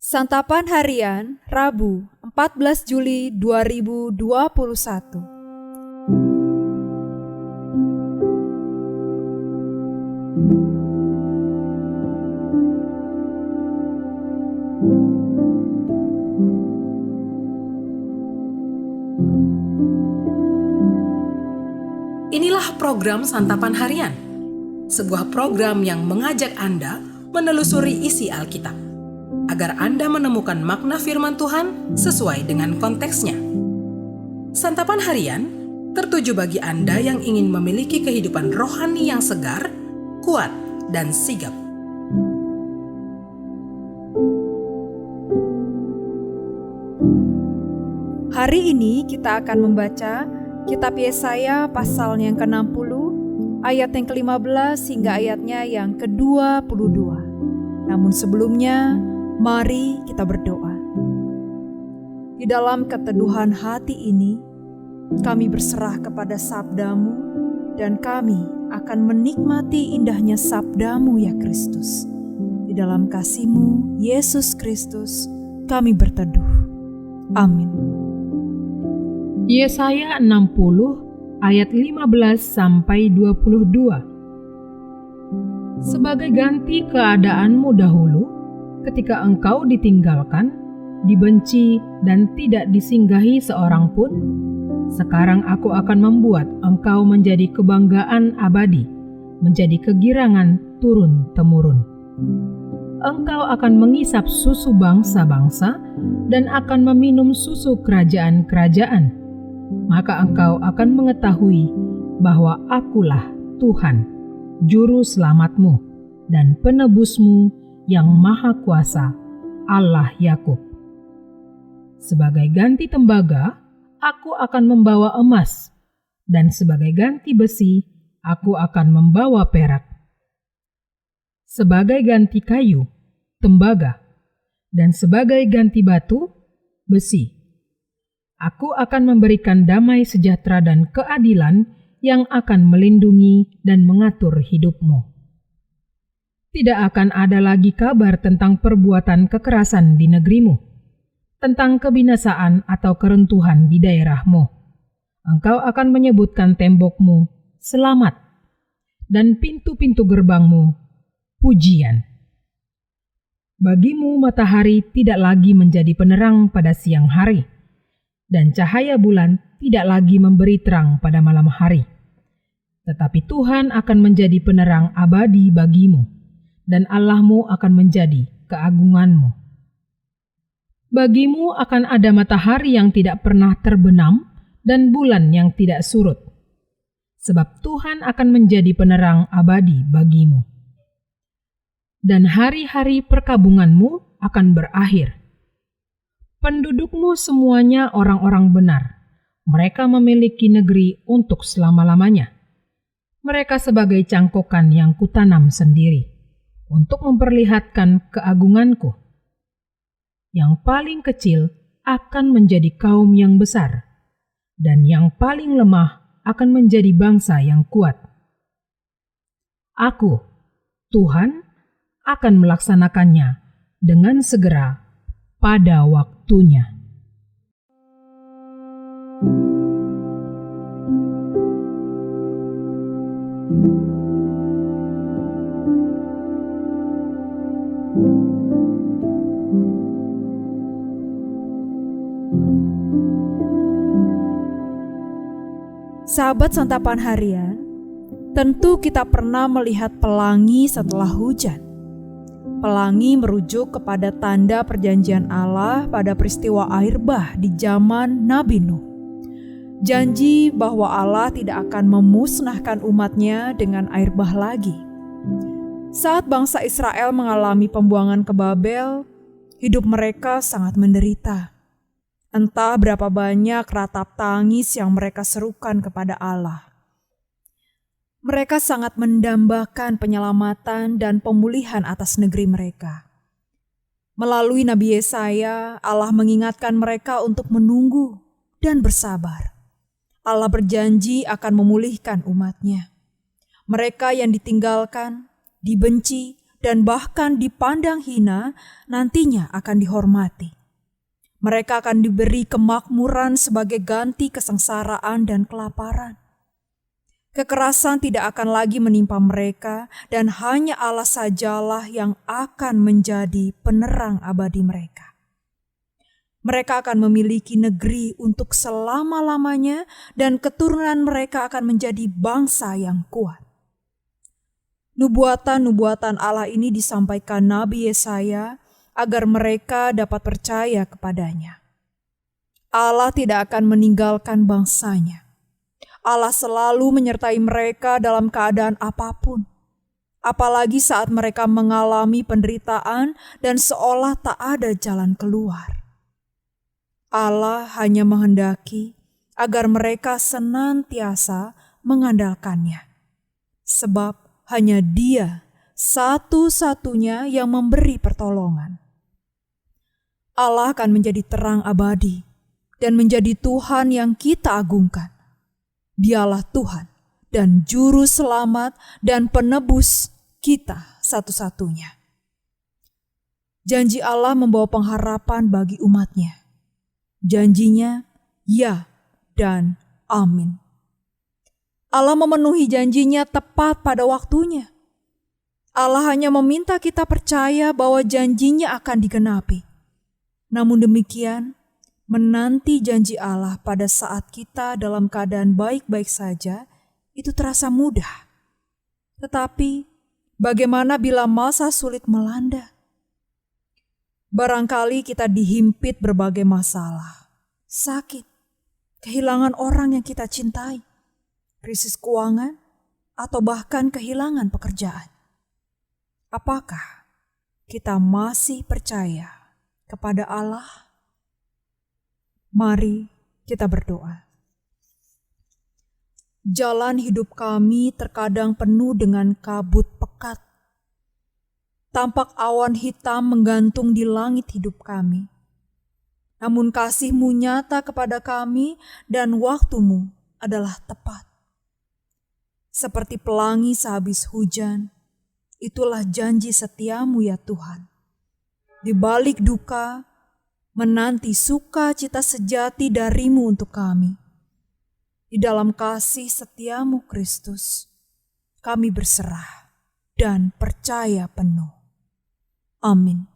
Santapan Harian Rabu 14 Juli 2021. Inilah program Santapan Harian, sebuah program yang mengajak Anda menelusuri isi Alkitab, agar Anda menemukan makna firman Tuhan sesuai dengan konteksnya. Santapan Harian tertuju bagi Anda yang ingin memiliki kehidupan rohani yang segar, kuat, dan sigap. Hari ini kita akan membaca Kitab Yesaya pasal yang ke-60, ayat yang ke-15 hingga ayatnya yang ke-22. Namun sebelumnya, mari kita berdoa. Di dalam keteduhan hati ini, kami berserah kepada sabda-Mu dan kami akan menikmati indahnya sabda-Mu ya Kristus. Di dalam kasih-Mu, Yesus Kristus, kami berteduh. Amin. Yesaya 60 ayat 15 sampai 22. Sebagai ganti keadaanmu dahulu, ketika engkau ditinggalkan, dibenci dan tidak disinggahi seorang pun, sekarang aku akan membuat engkau menjadi kebanggaan abadi, menjadi kegirangan turun-temurun. Engkau akan mengisap susu bangsa-bangsa dan akan meminum susu kerajaan-kerajaan. Maka engkau akan mengetahui bahwa Akulah Tuhan, Juru Selamatmu dan Penebusmu yang Maha Kuasa, Allah Yakub. Sebagai ganti tembaga, aku akan membawa emas, dan sebagai ganti besi, aku akan membawa perak. Sebagai ganti kayu, tembaga, dan sebagai ganti batu, besi. Aku akan memberikan damai sejahtera dan keadilan yang akan melindungi dan mengatur hidupmu. Tidak akan ada lagi kabar tentang perbuatan kekerasan di negerimu, tentang kebinasaan atau keruntuhan di daerahmu. Engkau akan menyebutkan tembokmu selamat dan pintu-pintu gerbangmu pujian. Bagimu matahari tidak lagi menjadi penerang pada siang hari, dan cahaya bulan tidak lagi memberi terang pada malam hari. Tetapi Tuhan akan menjadi penerang abadi bagimu, dan Allahmu akan menjadi keagunganmu. Bagimu akan ada matahari yang tidak pernah terbenam, dan bulan yang tidak surut. Sebab Tuhan akan menjadi penerang abadi bagimu. Dan hari-hari perkabunganmu akan berakhir. Pendudukmu semuanya orang-orang benar. Mereka memiliki negeri untuk selama-lamanya. Mereka sebagai cangkokan yang kutanam sendiri, untuk memperlihatkan keagunganku. Yang paling kecil akan menjadi kaum yang besar, dan yang paling lemah akan menjadi bangsa yang kuat. Aku, Tuhan, akan melaksanakannya dengan segera pada waktunya. Sahabat Santapan Harian, tentu kita pernah melihat pelangi setelah hujan. Pelangi merujuk kepada tanda perjanjian Allah pada peristiwa air bah di zaman Nabi Nuh. Janji bahwa Allah tidak akan memusnahkan umatnya dengan air bah lagi. Saat bangsa Israel mengalami pembuangan ke Babel, hidup mereka sangat menderita. Entah berapa banyak ratap tangis yang mereka serukan kepada Allah. Mereka sangat mendambakan penyelamatan dan pemulihan atas negeri mereka. Melalui Nabi Yesaya, Allah mengingatkan mereka untuk menunggu dan bersabar. Allah berjanji akan memulihkan umat-Nya. Mereka yang ditinggalkan, dibenci, dan bahkan dipandang hina, nantinya akan dihormati. Mereka akan diberi kemakmuran sebagai ganti kesengsaraan dan kelaparan. Kekerasan tidak akan lagi menimpa mereka, dan hanya Allah sajalah yang akan menjadi penerang abadi mereka. Mereka akan memiliki negeri untuk selama-lamanya, dan keturunan mereka akan menjadi bangsa yang kuat. Nubuatan-nubuatan Allah ini disampaikan Nabi Yesaya agar mereka dapat percaya kepadanya. Allah tidak akan meninggalkan bangsanya. Allah selalu menyertai mereka dalam keadaan apapun, apalagi saat mereka mengalami penderitaan dan seolah tak ada jalan keluar. Allah hanya menghendaki agar mereka senantiasa mengandalkannya, sebab hanya Dia satu-satunya yang memberi pertolongan. Allah akan menjadi terang abadi dan menjadi Tuhan yang kita agungkan. Dialah Tuhan dan Juru Selamat dan Penebus kita satu-satunya. Janji Allah membawa pengharapan bagi umat-Nya. Janjinya ya dan amin. Allah memenuhi janjinya tepat pada waktunya. Allah hanya meminta kita percaya bahwa janjinya akan digenapi. Namun demikian, menanti janji Allah pada saat kita dalam keadaan baik-baik saja, itu terasa mudah. Tetapi, bagaimana bila masa sulit melanda? Barangkali kita dihimpit berbagai masalah, sakit, kehilangan orang yang kita cintai, krisis keuangan, atau bahkan kehilangan pekerjaan. Apakah kita masih percaya kepada Allah? Mari kita berdoa. Jalan hidup kami terkadang penuh dengan kabut pekat. Tampak awan hitam menggantung di langit hidup kami. Namun kasih-Mu nyata kepada kami dan waktu-Mu adalah tepat. Seperti pelangi sehabis hujan, itulah janji setia-Mu ya Tuhan. Di balik duka, menanti sukacita sejati dari-Mu untuk kami. Di dalam kasih setia-Mu Kristus, kami berserah dan percaya penuh. Amin.